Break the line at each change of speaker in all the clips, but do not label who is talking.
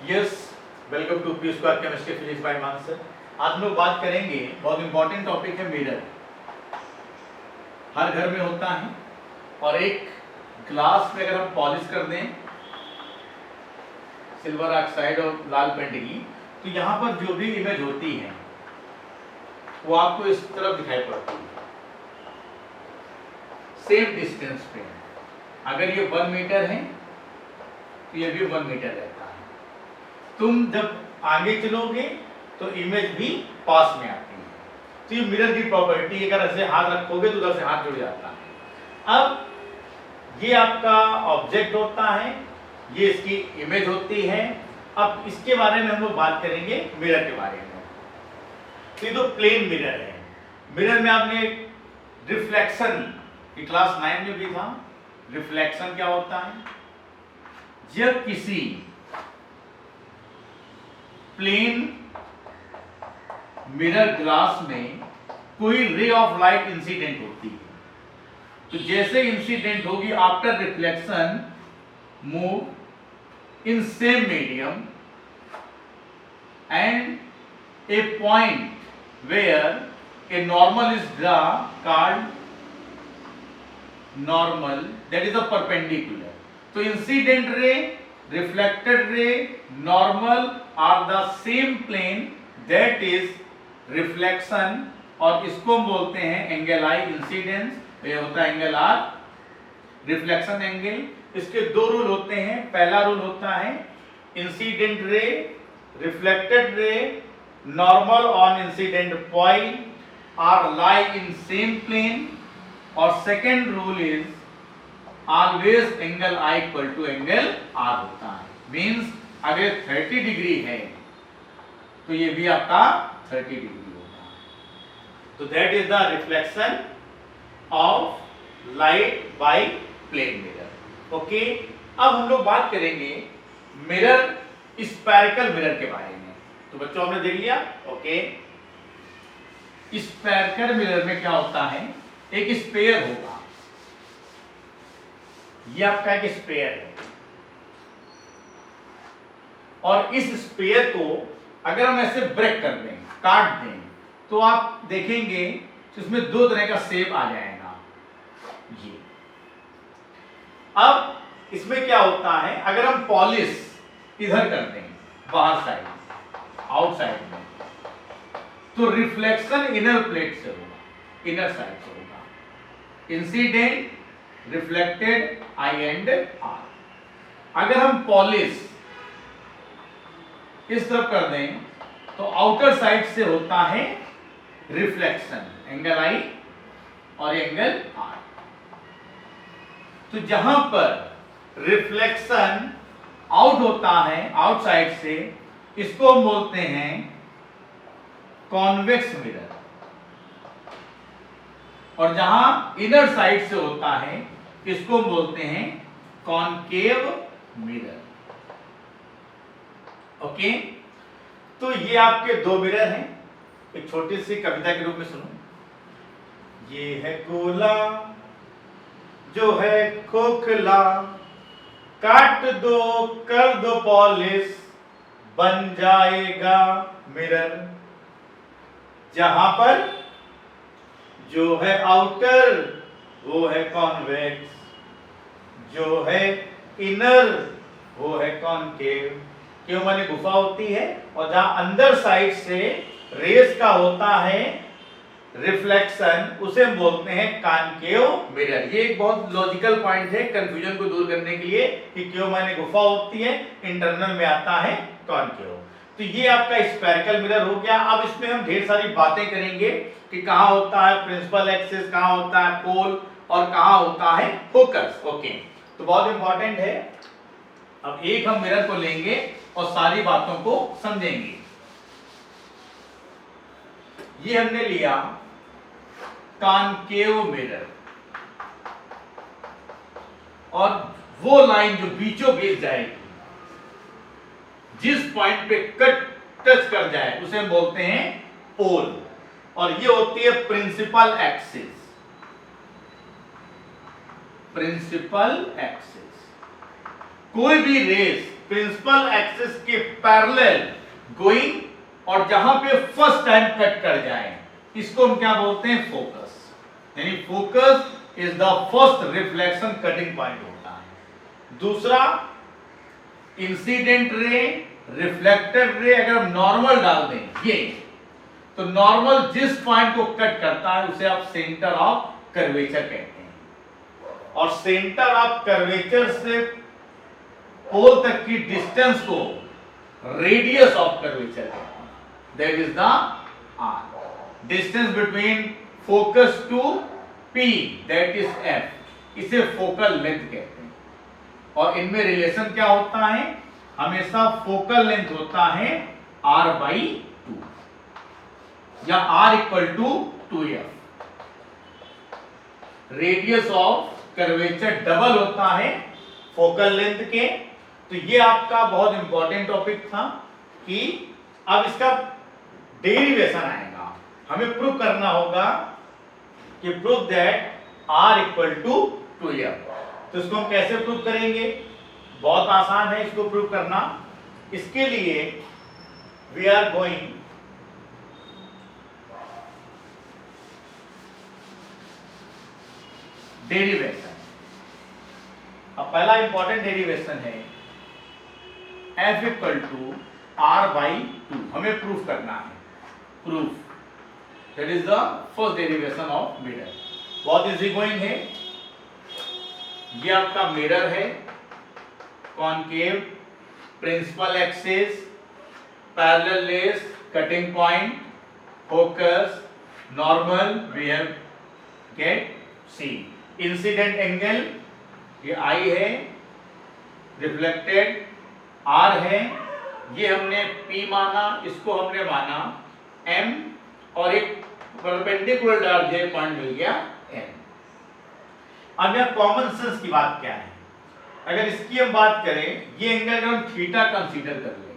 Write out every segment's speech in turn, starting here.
Yes, welcome to P square chemistry physics by Maan sir. आज हम लोग बात करेंगे, बहुत इंपॉर्टेंट टॉपिक है मिरर। हर घर में होता है और एक ग्लास में अगर हम पॉलिश कर दें सिल्वर ऑक्साइड और लाल पेंट की, तो यहाँ पर जो भी इमेज होती है वो आपको इस तरफ दिखाई पड़ती है सेम डिस्टेंस पे। अगर ये 1 मीटर है तो ये भी 1 मीटर रहता है। तुम जब आगे चलोगे तो इमेज भी पास में आती है। तो ये मिरर की प्रॉपर्टी, अगर ऐसे हाथ रखोगे तो उधर से हाथ जुड़ जाता है। अब ये आपका ऑब्जेक्ट होता है, ये इसकी इमेज होती है। अब इसके बारे में हम लोग बात करेंगे, मिरर के बारे में। तो ये तो प्लेन मिरर है। मिरर में आपने रिफ्लेक्शन, ये क्लास 9 में भी था। रिफ्लेक्शन क्या होता है? जब किसी प्लेन मिरर ग्लास में कोई रे ऑफ लाइट इंसिडेंट होती है, तो जैसे इंसिडेंट होगी after reflection move in same medium and a point where a normal is draw called normal, that is a perpendicular. तो incident ray, reflected ray, normal are the same plane, that is reflection. और इसको हम बोलते हैं angle आई incidence, ये होता है angle are, reflection angle. इसके दो रूल होते हैं। पहला रूल होता है incident ray, reflected ray, normal on incident point are lie in same plane. और second rule is always angle I equal to angle R होता है। मींस अगर 30 डिग्री है तो ये भी आपका 30 डिग्री होगा। तो that is the reflection of light by plane mirror. Okay, अब हम लोग बात करेंगे मिरर, स्फेरिकल मिरर के बारे में। तो बच्चों हमने देख लिया। ओके, स्फेरिकल मिरर में क्या होता है? एक स्फीयर होगा, ये आपका एक स्फीयर है। और इस स्फीयर को अगर हम ऐसे ब्रेक कर दें, काट दें, तो आप देखेंगे इसमें दो तरह का शेप आ जाएगा। ये अब इसमें क्या होता है, अगर हम पॉलिश इधर कर दें बाहर साइड, आउटसाइड में, तो रिफ्लेक्शन इनर प्लेट से होगा, इनर साइड से होगा। Incident, reflected, I and R. अगर हम पॉलिश इस तरफ कर दें तो आउटर साइड से होता है रिफ्लेक्शन, एंगल आई और एंगल आर। तो जहां पर रिफ्लेक्शन आउट होता है, आउटसाइड से, इसको हम बोलते हैं कॉन्वेक्स मिरर। और जहां इनर साइड से होता है इसको हम बोलते हैं कॉनकेव मिरर। ओके, तो ये आपके दो मिरर हैं। एक छोटी सी कविता के रूप में सुनो। ये है गोला जो है खोखला, काट दो कर दो पॉलिश, बन जाएगा मिरर। जहां पर जो है आउटर वो है कॉन्वेक्स, जो है इनर वो है कॉनकेव। क्यों? माने गुफा होती है, और जहां अंदर साइड से रेस का होता है रिफ्लेक्शन, उसे हम बोलते हैं कॉनकेव मिरर। ये एक बहुत लॉजिकल पॉइंट है कंफ्यूजन को दूर करने के लिए कि क्यों माने गुफा होती है, इंटरनल में आता है कॉनकेव। तो ये आपका स्फेरिकल मिरर हो गया। अब इसमें हम ढेर सारी बातें करेंगे कि कहां होता है प्रिंसिपल एक्सिस, कहां होता है पोल, और कहां होता है फोकस। ओके, तो बहुत इंपॉर्टेंट है। अब एक हम मिरर को लेंगे और सारी बातों को समझेंगे। ये हमने लिया कॉनकेव मिरर, और वो लाइन जो बीचों बीच जाएगी, जिस पॉइंट पे कट टच कर जाए, उसे हम बोलते हैं पोल। और ये होती है प्रिंसिपल एक्सिस। प्रिंसिपल एक्सिस कोई भी रेस प्रिंसिपल एक्सिस के पैरेलल गोइंग और जहां पे फर्स्ट टाइम कट कर जाए इसको हम क्या बोलते हैं, फोकस। यानी focus is the first reflection cutting point होता है। दूसरा इंसिडेंट रे, रिफ्लेक्टेड रे अगर हम नॉर्मल डाल दें ये, तो नॉर्मल जिस पॉइंट को कट करता है उसे आप सेंटर ऑफ कर्वेचर कहते हैं, और सेंटर ऑफ कर्वेचर से पोल तक की डिस्टेंस को रेडियस ऑफ कर्वेचर कहते हैं, that is the R. Distance between focus to P that is F, इसे फोकल लेंथ कहते हैं। और इनमें रिलेशन क्या होता है, हमेशा फोकल लेंथ होता है r/2 या r=2f। Radius of curvature double होता है फोकल लेंथ के। तो ये आपका बहुत इंपॉर्टेंट टॉपिक था कि अब इसका डेरिवेशन आएगा, हमें प्रूव करना होगा कि प्रूव दैट r=2f। तो इसको हम कैसे प्रूव करेंगे, बहुत आसान है इसको प्रूव करना। इसके लिए वी आर गोइंग डेरिवेशन। अब पहला इंपॉर्टेंट डेरिवेशन है f=r/2, हमें प्रूफ करना है, proof that is the first derivation of mirror. बहुत इजी गोइंग है। ये आपका मिरर है, concave, principal axis, parallel less, cutting point, focus, normal, we have get C. Incident angle ये आई है, रिफ्लेक्टेड आर है, ये हमने पी माना, इसको हमने माना एम, और एक परपेंडिकुलर डार्क पॉइंट मिल गया एन। अब यह कॉमन सेंस की बात क्या है, अगर इसकी हम बात करें, ये एंगल अगर हम थीटा कंसीडर कर लें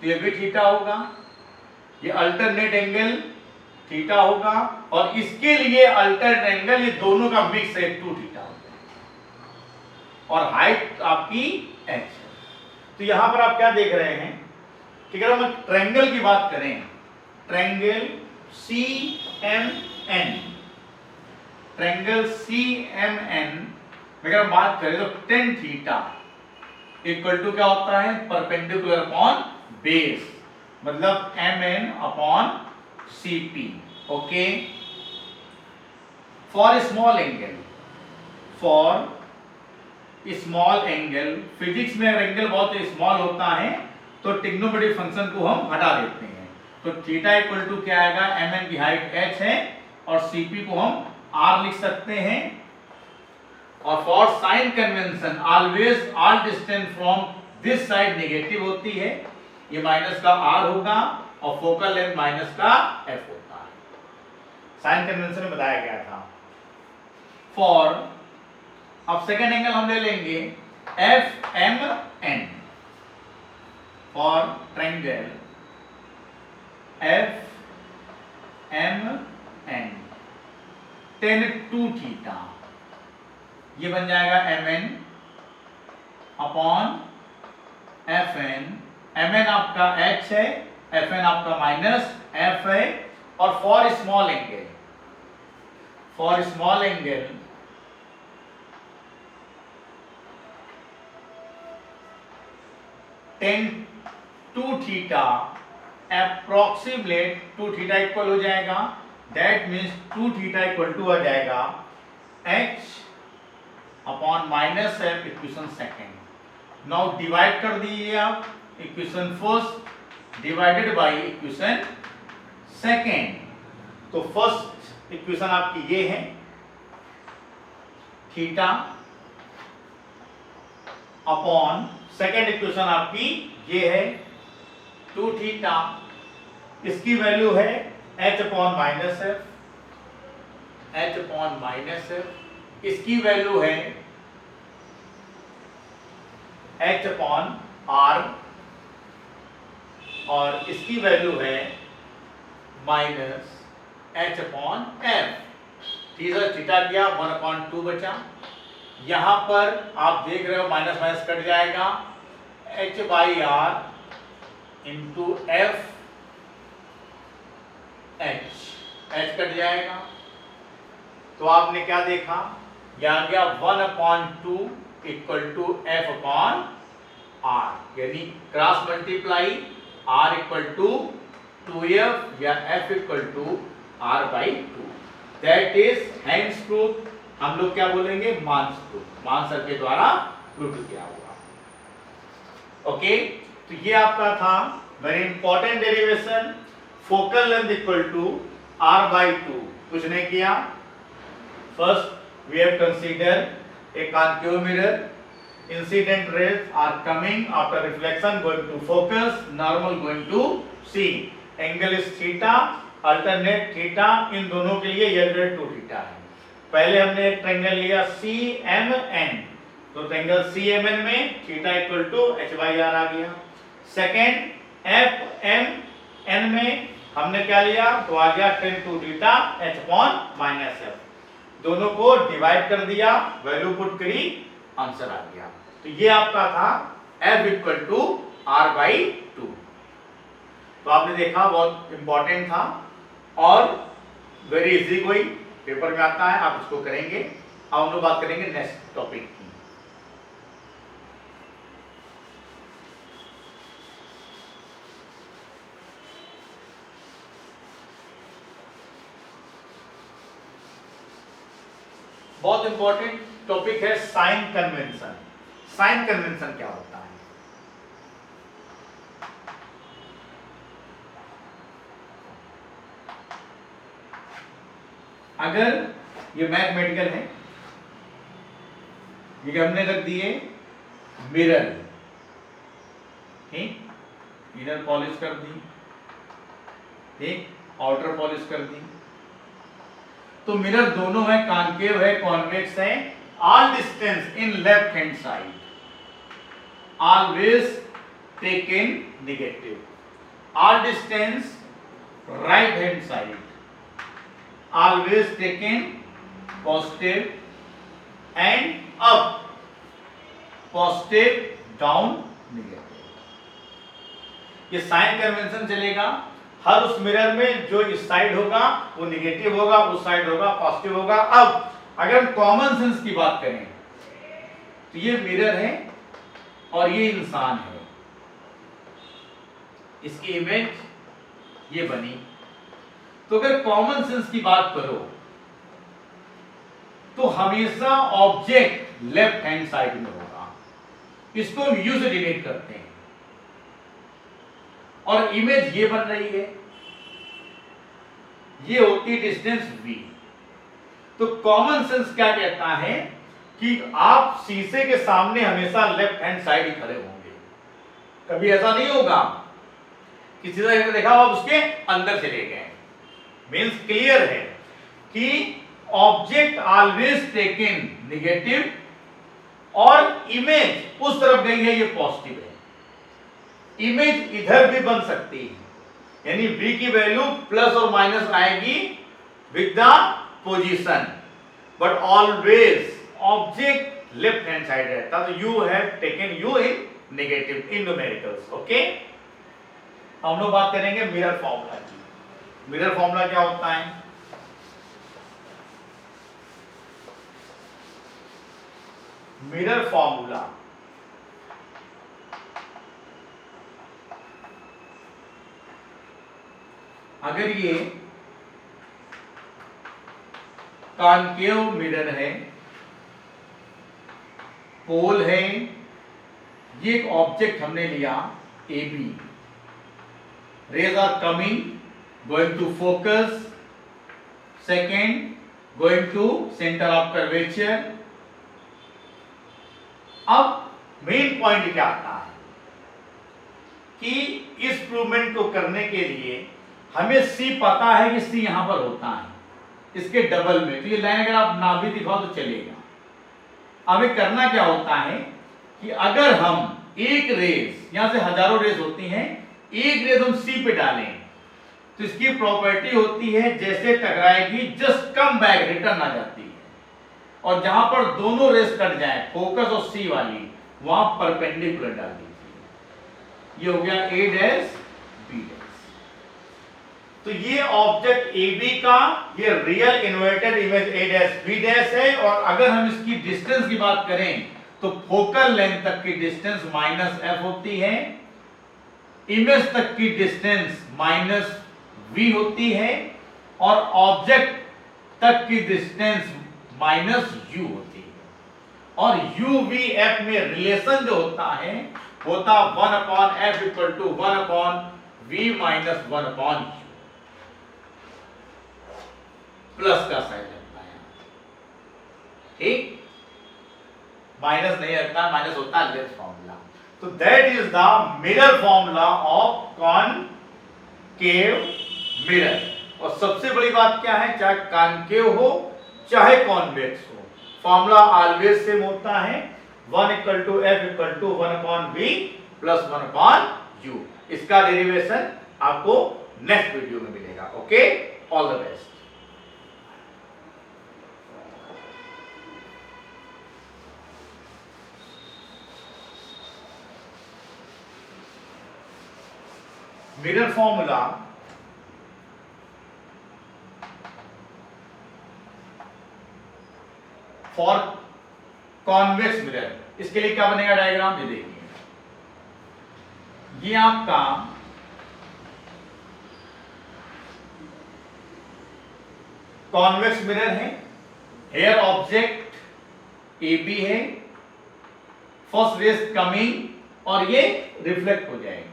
तो ये भी थीटा होगा, ये अल्टरनेट एंगल थीटा होगा, और इसके लिए अल्टरनेट एंगल ये दोनों का मिक्स है 2 थीटा होता है, और हाइट आपकी h है। तो यहां पर आप क्या देख रहे हैं कि अगर हम ट्रायंगल की बात करें, ट्रायंगल CMN, ट्रायंगल CMN अगर हम बात करें तो tan थीटा इक्वल टू क्या होता है, परपेंडिकुलर अपॉन बेस, मतलब MN upon CP। Okay, for small angle, for small angle, physics में अगर एंगल बहुत स्मॉल होता है तो ट्रिग्नोमेट्रिक फंक्शन को हम हटा देते हैं, तो थीटा इक्वल टू क्या आएगा, MN की हाइट h है और CP को हम r लिख सकते हैं। और for sign convention always all distance from this side negative होती है, ये माइनस का r होगा और फोकल लेंथ माइनस का f होता है, साइन कन्वेंशन में बताया गया था। फॉर अब सेकेंड एंगल हम ले लेंगे FMN, for triangle FMN tan 2 theta, ये बन जाएगा MN अपॉन FN। MN आपका h है, FN आपका माइनस f है, और for small angle, for small angle tan 2 theta approximate 2 theta equal हो जाएगा, that means 2 theta equal to आ जाएगा h upon minus f equation second. Now divide कर दीजिए आप equation first divided by equation second. तो फर्स्ट इक्वेशन आपकी ये है, थीटा अपॉन सेकेंड इक्वेशन आपकी ये है 2 थीटा, इसकी वैल्यू है h upon minus f, h upon minus f, इसकी वैल्यू है h अपॉन r, और इसकी वैल्यू है minus h upon f। Theta किया 1/2 बचा, यहां पर आप देख रहे हो माइनस माइनस कट जाएगा, h/r into F H, H cut जाएगा तो आपने क्या देखा, यह आ गया 1/2 equal to F upon R, यानी cross multiply R equal to 2f या f equal to r/2, that is hence proof. हम लोग क्या बोलेंगे, मांस प्रूफ, मान सर के द्वारा प्रूफ किया हुआ। ओके, तो ये आपका था very important derivation, focal length equal to r/2। कुछ नहीं किया, first we have consider a concave mirror, incident rays are coming after reflection going to focus, normal going to C, angle is theta, alternate theta, इन दोनों के लिए ये grade 2 theta है। पहले हमने एक ट्रायंगल लिया CMN, तो ट्रायंगल CMN में थीटा इक्वल टू h/r आ गया। सेकेंड FMN में हमने क्या लिया, तो आ गया tan 2 थीटा h/-f, दोनों को डिवाइड कर दिया, वैल्यू पुट करी, आंसर आ गया। तो ये आपका था F इक्वल टू r/2। तो आपने देखा बहुत इंपॉर्टेंट था और वेरी इजी, कोई पेपर में आता है, आप इसको करेंगे। अब हम लोग बात करेंगे नेक्स्ट टॉपिक की। बहुत इंपॉर्टेंट टॉपिक है साइन कन्वेंशन। साइन कन्वेंशन क्या होता है? अगर ये मैथमेटिकल है, ये हमने रख दिए मिरर, ठीक, इनर पॉलिश कर दी, ठीक, आउटर पॉलिश कर दी, तो मिरर दोनों है, कॉन्केव है, कॉन्वेक्स है। All distance in left hand side always take in negative, all distance right hand side always take in positive, and up positive, down negative. ये sign convention चलेगा हर उस मिरर में, जो इस साइड होगा वो नेगेटिव होगा, उस साइड होगा पॉजिटिव होगा। अब अगर हम कॉमन सेंस की बात करें तो ये मिरर है और ये इंसान है, इसकी इमेज ये बनी। तो अगर कॉमन सेंस की बात करो तो हमेशा ऑब्जेक्ट लेफ्ट हैंड साइड में होगा, इसको हम यू से डिनोट करते हैं, और इमेज ये बन रही है, ये होती है डिस्टेंस v। तो कॉमन सेंस क्या कहता है कि आप शीशे के सामने हमेशा लेफ्ट हैंड साइड ही खड़े होंगे, कभी ऐसा नहीं होगा कि सीधा देखा आप उसके अंदर चले गए। मींस क्लियर है कि ऑब्जेक्ट ऑलवेज टेकन नेगेटिव और इमेज उस तरफ गई है, ये पॉजिटिव है। इमेज इधर भी बन सकती है, यानी v की वैल्यू प्लस और माइनस आएगी with the position, but always object left hand side रहता, तो you have taken you in negative in numericals. Okay, हम लोग बात करेंगे मिरर फॉर्मूला की। मिरर फॉर्मूला क्या होता है? मिरर फॉर्मूला अगर ये कॉन्केव मिरर है, पोल है, ये एक ऑब्जेक्ट हमने लिया AB, rays are coming, going to focus, second going to centre of curvature. अब मेन पॉइंट क्या आता है कि इस प्रूवमेंट को करने के लिए हमें C पता है कि C यहां पर होता है इसके डबल में, तो ये लाइन अगर आप ना भी दिखाओ तो चलेगा। हमें करना क्या होता है कि अगर हम एक रेस, यहां से हजारों रेस होती हैं, एक रेस हम C पे डालें तो इसकी प्रॉपर्टी होती है जैसे टकराएगी जस्ट कम बैक, रिटर्न आ जाती है, और जहां पर दोनों रेस कट जाए, फोकस और C वाली, वहां परपेंडिकुलर डाल दीजिए। ये हो गया a डैश b डैश। तो ये ऑब्जेक्ट AB का ये real inverted image a dash b dash है। और अगर हम इसकी डिस्टेंस की बात करें तो फोकल लेंथ तक की डिस्टेंस -f होती है, इमेज तक की डिस्टेंस -v होती है, और ऑब्जेक्ट तक की डिस्टेंस -u होती है। और UVF में रिलेशन जो होता है होता 1/f = 1/v - 1/u। प्लस का साइन लगता है, ठीक, माइनस नहीं लगता, माइनस होता है लेस फॉर्मूला। तो that is the mirror formula of concave mirror. और सबसे बड़ी बात क्या है, चाहे कॉनकेव हो चाहे कॉन्वेक्स हो, फॉर्मूला ऑलवेज सेम होता है, 1 = f = 1/v + 1/u। इसका डेरिवेशन आपको नेक्स्ट वीडियो में मिलेगा। Okay, all the best. Mirror formula for convex mirror, इसके लिए क्या बनेगा डायग्राम, ये देखिए, ये आपका कॉन्वेक्स मिरर है, हेयर ऑब्जेक्ट AB है, फर्स्ट रेज कमिंग और ये रिफ्लेक्ट हो जाएगी।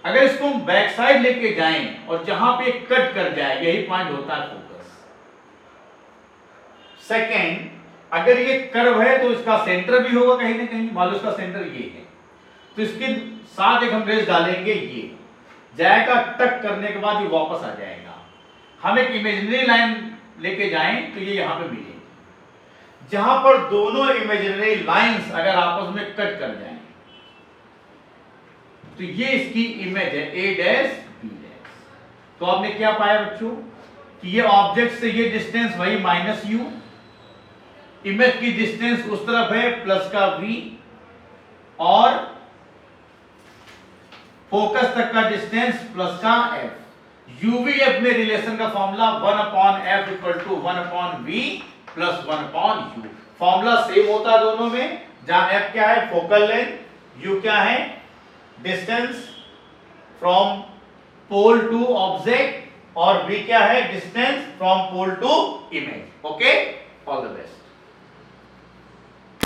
अगर इसको हम बैक साइड लेके जाएं और जहां पे कट कर जाए, यही पॉइंट होता है फोकस। सेकेंड, अगर ये कर्व है तो इसका सेंटर भी होगा कहीं ना कहीं, मान लो इसका सेंटर ये है, तो इसके साथ एक हम रेज डालेंगे, ये जाएगा, टक करने के बाद ये वापस आ जाएगा। हम एक इमेजिनरी लाइन लेके जाएं तो ये यहां पे मिलेगी। जहां पर दोनों इमेजिनरी लाइंस अगर आपस में कट कर जाएं तो ये इसकी इमेज है a डैश b डैश। तो आपने क्या पाया बच्चों कि ये ऑब्जेक्ट से ये डिस्टेंस वही -u, इमेज की डिस्टेंस उस तरफ है प्लस का v, और फोकस तक का डिस्टेंस प्लस का f। UVF में रिलेशन का formula 1/f = 1/v + 1/u। Formula same होता है दोनों में, जहां f क्या है फोकल लेंथ, u क्या है distance from pole to object, और v क्या है distance from pole to image. Okay, all the best.